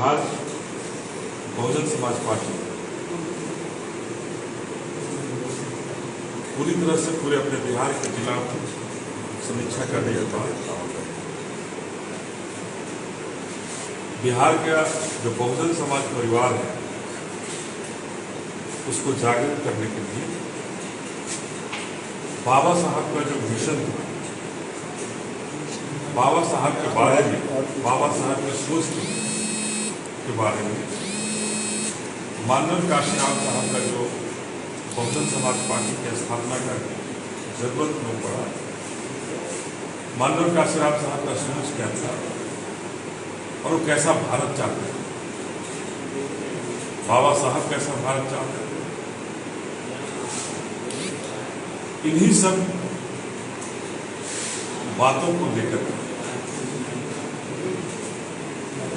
Bihar Bahujan Samaj party पूरी तरह से पूरे अपने बिहार के जिला समीक्षा करने के बाद बिहार का जो बहुजन समाज परिवार है उसको जागरूक करने के लिए बाबा साहब का जो मिशन था, बाबा साहब के बारे में, बाबा साहब के सोच के बारे में मानव काशीराम साहब का जो बहुजन समाज पार्टी की स्थापना का जरूरत में पड़ा, मानव काशीराम साहब का सोच क्या था और वो कैसा भारत चाहते थे, बाबा साहब कैसा भारत चाहते थे, इन्हीं सब बातों को लेकर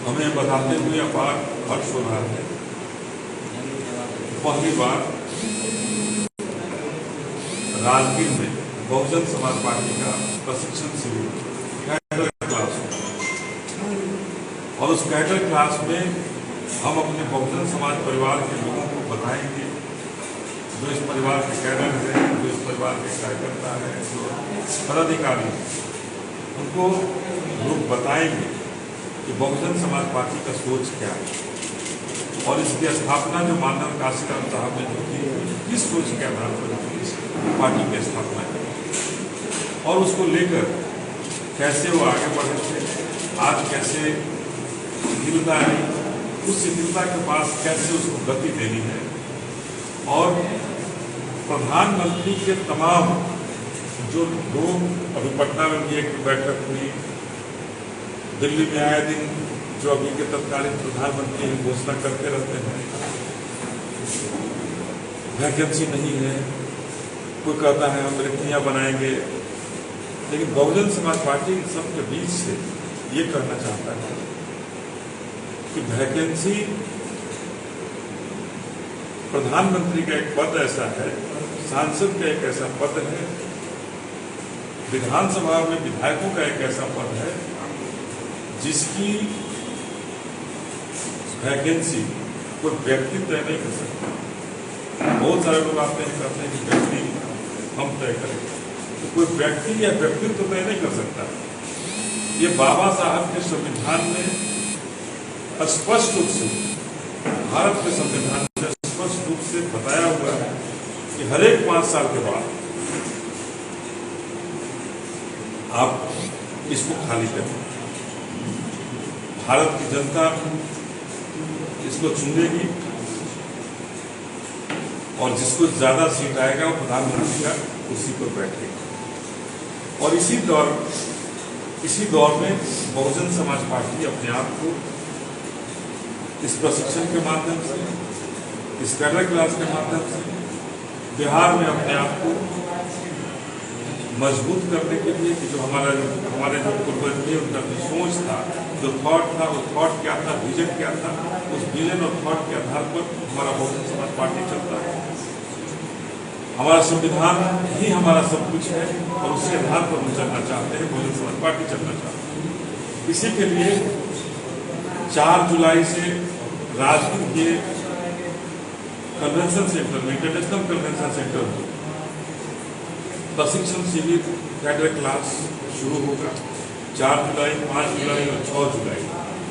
हमें बताते हुए अपार हर्ष हो रहा है। पहली बार राजगीर में बहुजन समाज पार्टी का प्रशिक्षण शिविर कैडर क्लास और उस कैडर क्लास में हम अपने बहुजन समाज परिवार के लोगों को बताएंगे, जो इस परिवार के कैडर है, जो इस परिवार के कार्यकर्ता है, जो पदाधिकारी, उनको लोग बताएंगे कि बहुजन समाज पार्टी का सोच क्या है और इसकी स्थापना जो मानव काशीराम साहब ने जो की, किस सोच के आधार पर इस पार्टी की स्थापना की और उसको लेकर कैसे वो आगे बढ़े थे, आज कैसे शिथिलता आई, उस शिथिलता के पास कैसे उसको गति देनी है और प्रधानमंत्री के तमाम जो लोग, अभी पटना में भी एक बैठक हुई, दिल्ली में आए दिन जो अभी के तत्कालीन प्रधानमंत्री घोषणा करते रहते हैं, वैकेंसी नहीं है, कोई कहता है हम रिक्तियां बनाएंगे, लेकिन बहुजन समाज पार्टी सबके बीच से ये कहना चाहता है कि वैकेंसी प्रधानमंत्री का एक पद ऐसा है, सांसद का एक ऐसा पद है, विधानसभा में विधायकों का एक ऐसा पद है जिसकी वैकेंसी कोई व्यक्ति तय नहीं कर सकता। बहुत सारे लोग आते हैं कहते हैं कि व्यक्ति हम तय करेंगे, तो कोई व्यक्ति या व्यक्तित्व तो तय नहीं कर सकता। ये बाबा साहब के संविधान में स्पष्ट रूप से, भारत के संविधान में स्पष्ट रूप से बताया हुआ है कि हर एक 5 साल के बाद आप इसको खाली करें। भारत की जनता इसको चुनेगी और जिसको ज्यादा सीट आएगा वो प्रधानमंत्री का उसी पर बैठेगा। और इसी दौर में बहुजन समाज पार्टी अपने आप को इस प्रशिक्षण के माध्यम से, इस कैडर क्लास के माध्यम से बिहार में अपने आप को मजबूत करने के लिए कि जो हमारे जो पूर्वज थे उनका जो सोच था, जो थॉट था, वो थॉट क्या था, विजन क्या था, उस विजन और थॉट के आधार पर हमारा बहुजन समाज पार्टी चलता है। हमारा संविधान ही हमारा सब कुछ है और उसके आधार पर हम चलना चाहते हैं, बहुजन समाज पार्टी चलना चाहते हैं। इसी के लिए 4 जुलाई से राजगीर के कन्वेंशन सेंटर में, इंटरनेशनल कन्वेंशन सेंटर में प्रशिक्षण शिविर कैडर क्लास शुरू होगा। 4 जुलाई, 5 जुलाई और 6 जुलाई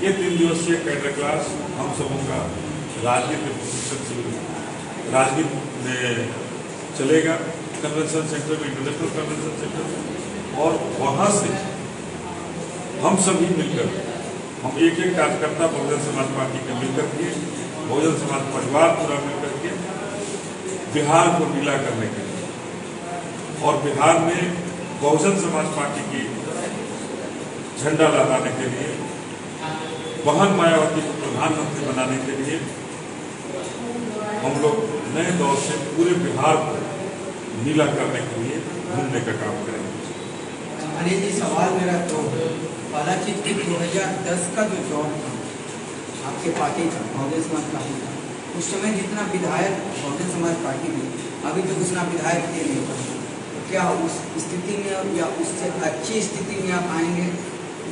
ये 3 दिवसीय कैडर क्लास हम सबों का राजगीर के प्रशिक्षण शिविर राजगीर में चलेगा, कन्वेंशन सेंटर में, इंटरनेशनल कन्वेंशन सेंटर में। और वहाँ से हम सभी मिलकर, हम एक कार्यकर्ता बहुजन समाज पार्टी के मिलकर के, बहुजन समाज परिवार पूरा मिलकर के बिहार को नीला करने के लिए और बिहार में बहुजन समाज पार्टी की झंडा लहराने के लिए, बहन मायावती को प्रधानमंत्री बनाने के लिए हम लोग नए दौर से पूरे बिहार को नीला करने के लिए घूमने का काम करेंगे। अनिल जी, सवाल मेरा तो पहला चीज कि 2010 का जो दौर था आपके पार्टी था, बहुजन समाज पार्टी था, उस समय जितना विधायक बहुजन समाज पार्टी में अभी तक उतना विधायक थे नहीं था, तो क्या उस स्थिति में या उससे अच्छी स्थिति में आप आएंगे?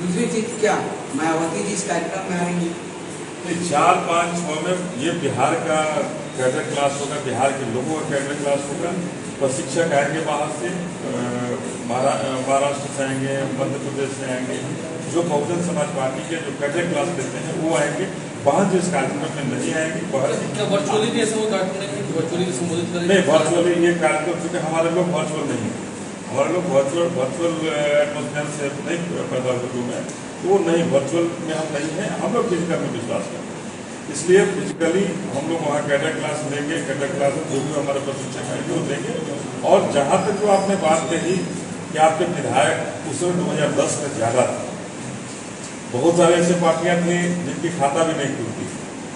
दूसरी चीज क्या मायावती जी इस कार्यक्रम में आएंगे, तो 4-5-6 में ये बिहार का कैडर क्लास होगा, बिहार के लोगों का कैडर क्लास होगा। प्रशिक्षक आएंगे बाहर से, महाराष्ट्र से आएंगे, मध्य प्रदेश से आएंगे, जो बहुजन समाज पार्टी के जो कैडर क्लास देते हैं वो आएंगे। वहाँ जो इस कार्यक्रम में नहीं आएंगे वर्चुअली भी ऐसा वर्चुअली संबोधित करेंगे? नहीं, वर्चुअली ये कार्यक्रम चूँकि हमारे लोग वर्चुअल नहीं है, हमारे लोग वर्चुअल एटमोसफेयर से नहीं पैदा हुए हैं, तो वो नहीं, वर्चुअल में हम नहीं हैं, हम लोग फिजिकल में विश्वास करते हैं। इसलिए फिजिकली हम लोग वहाँ कैडर क्लास लेंगे, कैडर क्लास में जो भी हमारे प्रशिक्षक आएंगे वो देंगे। और जहाँ तक जो आपने बात कही कि आपके विधायक उस समय 2010 में ज़्यादा था, बहुत सारे ऐसे पार्टियां थी जिनकी खाता भी नहीं खुलती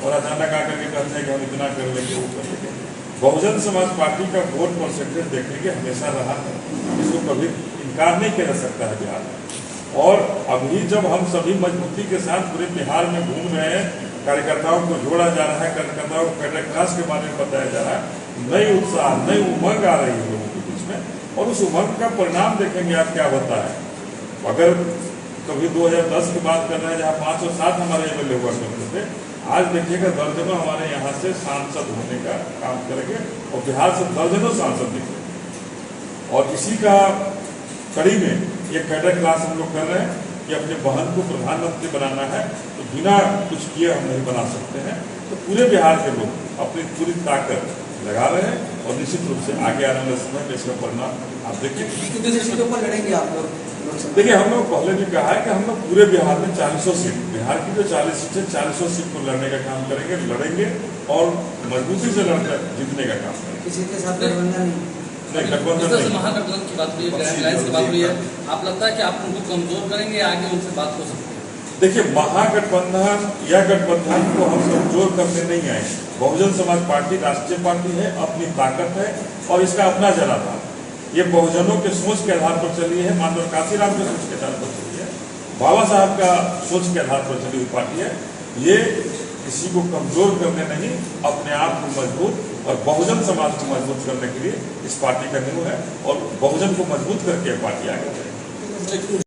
और अचानक आकर के कहते हैं कि हम इतना कर लेंगे, वो कर लेंगे। बहुजन समाज पार्टी का वोट परसेंटेज देखने के हमेशा रहा है, इसको कभी इनकार नहीं किया जा सकता है बिहार में। और अभी जब हम सभी मजबूती के साथ पूरे बिहार में घूम रहे हैं, कार्यकर्ताओं को जोड़ा जा रहा है, कार्यकर्ताओं को कैडर क्लास के बारे में बताया जा रहा है, नई उत्साह, नई उमंग आ रही है लोगों के बीच में, और उस उमंग का परिणाम देखेंगे आप क्या होता है। अगर कभी 2010 की बात कर रहे हैं जहाँ 5 और 7 हमारे एमएलए हुआ करते थे, आज देखिएगा दर्जनों हमारे यहाँ से सांसद होने का काम करेंगे और बिहार से दर्जनों सांसद निकलेंगे। और इसी का कड़ी में ये कैडर क्लास हम लोग कर रहे हैं कि अपने बहन को प्रधानमंत्री बनाना है, तो बिना कुछ किए हम नहीं बना सकते हैं। तो पूरे बिहार के लोग अपनी पूरी ताकत लगा रहे हैं और निश्चित रूप से आगे आने वाले समय में इसका परिणाम आप देखिए। कितने सीटों पर लड़ेंगे आप लोग? देखिए, हम लोग पहले भी कहा है कि हम लोग पूरे बिहार में 40 सीट, बिहार की जो 40 सीट है, 40 सीट पर लड़ने का काम करेंगे, लड़ेंगे और मजबूती से लड़कर जीतने का काम करेंगे। किसी के साथ गठबंधन नहीं, गठबंधन नहीं। महागठबंधन की बात हुई है, गाइडलाइंस की बात हुई है, आप लगता है कि आप उनको कमजोर करेंगे या आगे उनसे बात हो सकती है? देखिए, महागठबंधन या गठबंधन को हम कमजोर करने नहीं आए। बहुजन समाज पार्टी राष्ट्रीय पार्टी है, अपनी ताकत है और इसका अपना जनाधार। ये बहुजनों के सोच के आधार पर चली है, माननीय काशीराम के सोच के आधार पर चली है, बाबा साहब का सोच के आधार पर चली हुई पार्टी है। ये किसी को कमजोर करने नहीं, अपने आप को मजबूत और बहुजन समाज को मजबूत करने के लिए इस पार्टी का न्यू है और बहुजन को मजबूत करके पार्टी आगे बढ़ेगी।